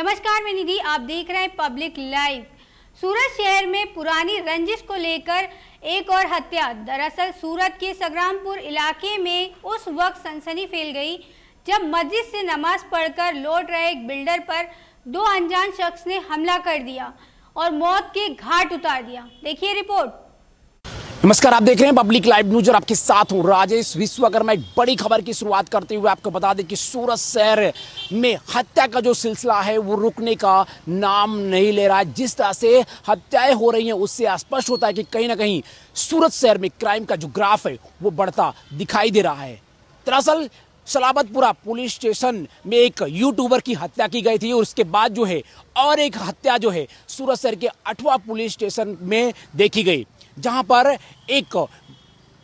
नमस्कार, मैं निधि। आप देख रहे हैं पब्लिक लाइव। सूरत शहर में पुरानी रंजिश को लेकर एक और हत्या। दरअसल सूरत के संग्रामपुर इलाके में उस वक्त सनसनी फैल गई जब मस्जिद से नमाज पढ़कर लौट रहे एक बिल्डर पर दो अनजान शख्स ने हमला कर दिया और मौत के घाट उतार दिया। देखिए रिपोर्ट। नमस्कार, आप देख रहे हैं पब्लिक लाइव न्यूज और आपके साथ हूं राजेश विश्वकर्मा। एक बड़ी खबर की शुरुआत करते हुए आपको बता दें कि सूरत शहर में हत्या का जो सिलसिला है वो रुकने का नाम नहीं ले रहा है। जिस तरह से हत्याएं हो रही हैं उससे स्पष्ट होता है कि कहीं ना कहीं सूरत शहर में क्राइम का जो ग्राफ है वो बढ़ता दिखाई दे रहा है। दरअसल सलाबतपुरा पुलिस स्टेशन में एक यूट्यूबर की हत्या की गई थी और उसके बाद जो है और एक हत्या जो है सूरत शहर के अठवा पुलिस स्टेशन में देखी गई, जहां पर एक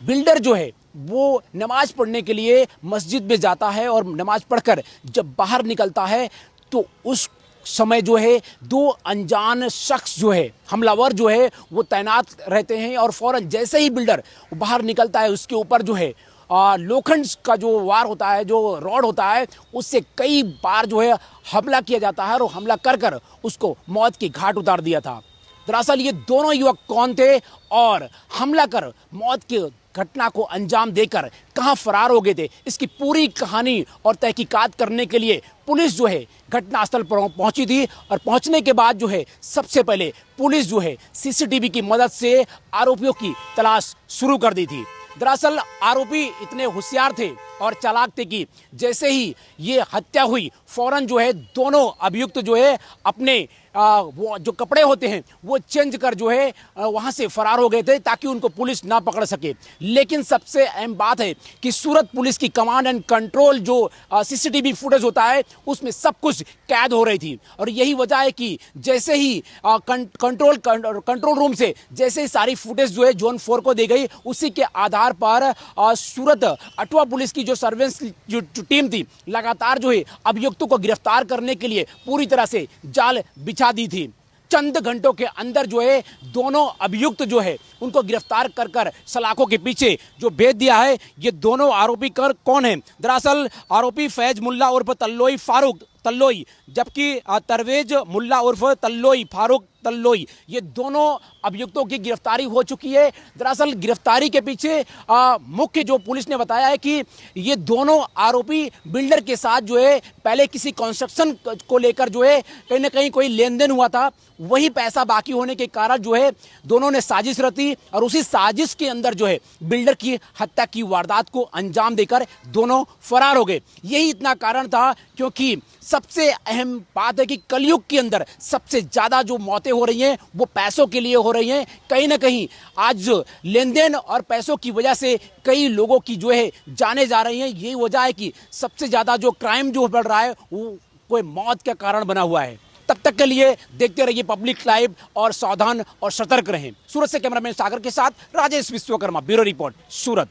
बिल्डर जो है वो नमाज पढ़ने के लिए मस्जिद में जाता है और नमाज पढ़कर जब बाहर निकलता है तो उस समय जो है दो अनजान शख्स जो है हमलावर जो है वो तैनात रहते हैं और फौरन जैसे ही बिल्डर बाहर निकलता है उसके ऊपर जो है लोखंड का जो वार होता है, जो रॉड होता है, उससे कई बार जो है हमला किया जाता है और हमला कर कर उसको मौत की घाट उतार दिया था। दरअसल ये दोनों युवक कौन थे और हमला कर मौत की घटना को अंजाम देकर कहां फरार हो गए थे, इसकी पूरी कहानी और तहकीकात करने के लिए पुलिस जो है घटनास्थल पर पहुंची थी और पहुंचने के बाद जो है सबसे पहले पुलिस जो है सीसीटीवी की मदद से आरोपियों की तलाश शुरू कर दी थी। दरअसल आरोपी इतने होशियार थे और चालाक थे कि जैसे ही ये हत्या हुई फौरन जो है दोनों अभियुक्त जो है अपने वो जो कपड़े होते हैं वो चेंज कर जो है वहां से फरार हो गए थे ताकि उनको पुलिस ना पकड़ सके। लेकिन सबसे अहम बात है कि सूरत पुलिस की कमांड एंड कंट्रोल जो सीसीटीवी फुटेज होता है उसमें सब कुछ कैद हो रही थी और यही वजह है कि जैसे ही कंट्रोल रूम से जैसे ही सारी फुटेज जो है जोन 4 को दी गई उसी के आधार पर सूरत अठवा पुलिस की जो सर्वेलेंस जो टीम थी लगातार जो है अभियुक्तों को गिरफ्तार करने के लिए पूरी तरह से जाल बिछा दी थी। चंद घंटों के अंदर जो है दोनों अभियुक्त जो है उनको गिरफ्तार कर कर सलाखों के पीछे जो भेज दिया है। ये दोनों आरोपी कौन है? दरअसल आरोपी फैज मुल्ला उर्फ तल्लोई फारूक तल्लोई, जबकि तरवेज मुल्ला उर्फ तल्लोई फारूक तल्लोई, ये दोनों अभियुक्तों की गिरफ्तारी हो चुकी है। दरअसल गिरफ्तारी के पीछे मुख्य जो पुलिस ने बताया है कि ये दोनों आरोपी बिल्डर के साथ जो है पहले किसी कंस्ट्रक्शन को लेकर जो है कहीं ना कहीं कोई लेन देन हुआ था, वही पैसा बाकी होने के कारण जो है दोनों ने साजिश रची और उसी साजिश के अंदर जो है बिल्डर की हत्या की वारदात को अंजाम देकर दोनों फरार हो गए। यही इतना कारण था क्योंकि सबसे अहम बात है कि कलयुग के अंदर सबसे ज्यादा जो मौतें हो रही हैं वो पैसों के लिए हो रही हैं। कहीं ना कहीं आज लेन देन और पैसों की वजह से कई लोगों की जो है जाने जा रही हैं। यही वजह है कि सबसे ज्यादा जो क्राइम जो बढ़ रहा है वो कोई मौत का कारण बना हुआ है। तब तक के लिए देखते रहिए पब्लिक लाइव और सावधान और सतर्क रहें। सूरत से कैमरामैन सागर के साथ राजेश विश्वकर्मा, ब्यूरो रिपोर्ट, सूरत।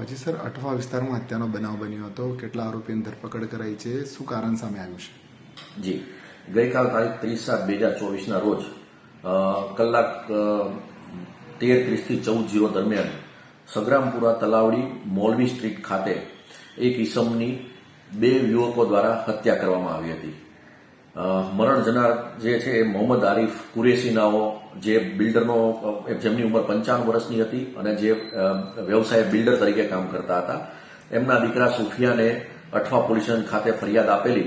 जी सर, अठवा विસ્તારમાં હત્યાનો બનાવ બન્યો હતો, કેટલા આરોપીની ધરપકડ કરાઈ છે, શું કારણ સામે આવ્યું છે? જી, ગઈકાલ તારીખ 30/7/2024 ના રોજ કલાક 13:30 થી 14:00 દરમિયાન સંગ્રામપુરા તલાવડી મોલવી સ્ટ્રીટ ખાતે એક ઈસમની બે યુવકો દ્વારા હત્યા કરવામાં આવી હતી। મરણ જનાર જે છે એ મોહમ્મદ આરીફ કુરેશી નાઓ, જે બિલ્ડરનો જેમની ઉંમર 55 વર્ષની હતી અને જે વ્યવસાય બિલ્ડર તરીકે કામ કરતા હતા, એમના દીકરા સુફિયાને અઠવા પોલીસ સ્ટેશન ખાતે ફરિયાદ આપેલી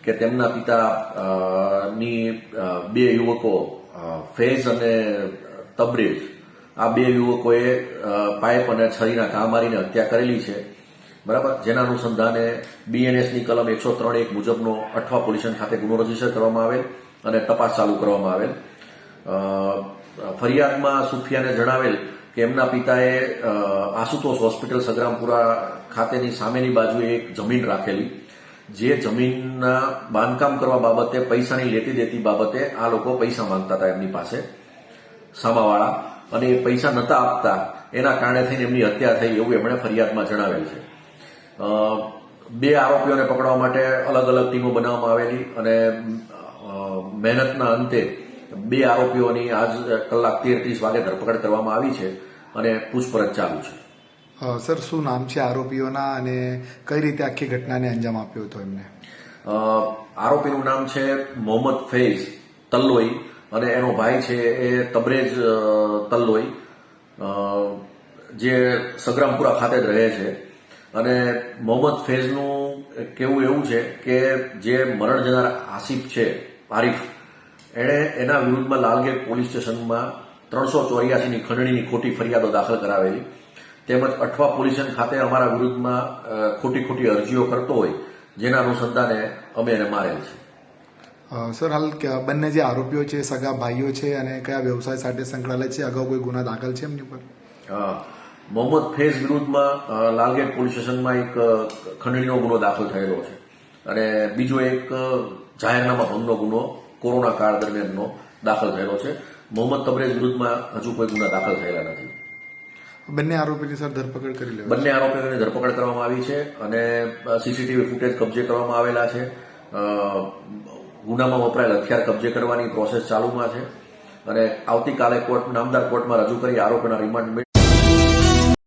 કે તેમના પિતાની બે યુવકો ફૈઝ અને તબરેજ, આ બે યુવકોએ પાઇપ અને છરીના ઘા મારીને હત્યા કરેલી છે, બરાબર। જેના અનુસંધાને બીએનએસની કલમ 103(1) મુજબનો અઠવા પોલીસ સ્ટેશન ખાતે ગુનો રજીસ્ટર કરવામાં આવેલ અને તપાસ ચાલુ કરવામાં આવેલ। ફરિયાદમાં સુફિયાને જણાવેલ કે એમના પિતાએ આશુતોષ હોસ્પિટલ સંગ્રામપુરા ખાતેની સામેની બાજુએ એક જમીન રાખેલી, જે જમીનના બાંધકામ કરવા બાબતે પૈસાની લેતી દેતી બાબતે આ લોકો પૈસા માંગતા હતા એમની પાસે સામાવાળા, અને એ પૈસા નતા આપતા એના કારણે થઈને એમની હત્યા થઈ એવું એમણે ફરિયાદમાં જણાવેલ છે। બે આરોપીઓને પકડવા માટે અલગ અલગ ટીમો બનાવવામાં આવેલી અને મહેનતના અંતે બે આરોપીઓની આજ કલાક 13:30 વાગે ધરપકડ કરવામાં આવી છે અને પૂછપરછ ચાલુ છે। સર, શું નામ છે આરોપીઓના અને કઈ રીતે આખી ઘટનાને અંજામ આપ્યો હતો એમને? આરોપીનું નામ છે મોહમ્મદ ફૈઝ તલ્લોઈ અને એનો ભાઈ છે એ તબરેજ તલ્લોઈ, જે સગ્રામપુરા ખાતે જ રહે છે. અને મોહમ્મદ ફૈઝનું કહેવું એવું છે કે જે મરણ જનાર આસિફ છે આરિફ, એણે એના વિરુદ્ધમાં લાલગેટ પોલીસ સ્ટેશનમાં 384ની ખંડણીની ખોટી ફરિયાદો દાખલ કરાવેલી, તેમજ અઠવા પોલીસ સ્ટેશન ખાતે અમારા વિરુદ્ધમાં ખોટી અરજીઓ કરતો હોય, જેના અનુસંધાને અમે એને મારેલ છે. સર, હાલ બંને જે આરોપીઓ છે સગા ભાઈઓ છે અને કયા વ્યવસાય સાથે સંકળાયેલા છે? અગાઉ કોઈ ગુના દાખલ છે એમની પર? મોહમ્મદ ફૈઝ વિરુદ્ધમાં લાલગેટ પોલીસ સ્ટેશનમાં એક ખંડણીનો ગુનો દાખલ થયેલો છે અને બીજો એક જાહેરનામા ભંગનો ગુનો કોરોના કાળ દરમિયાનનો દાખલ થયેલો છે. મોહમ્મદ તબરેજ વિરુદ્ધમાં હજુ કોઈ ગુના દાખલ થયેલા નથી. બંને આરોપીની સર ધરપકડ કરી લેવાય? બંને આરોપીઓની ધરપકડ કરવામાં આવી છે અને સીસીટીવી ફૂટેજ કબજે કરવામાં આવેલા છે. ગુનામાં વપરાયેલ હથિયાર કબજે કરવાની પ્રોસેસ ચાલુમાં છે અને આવતીકાલે નામદાર કોર્ટમાં રજૂ કરી આરોપીના રિમાન્ડ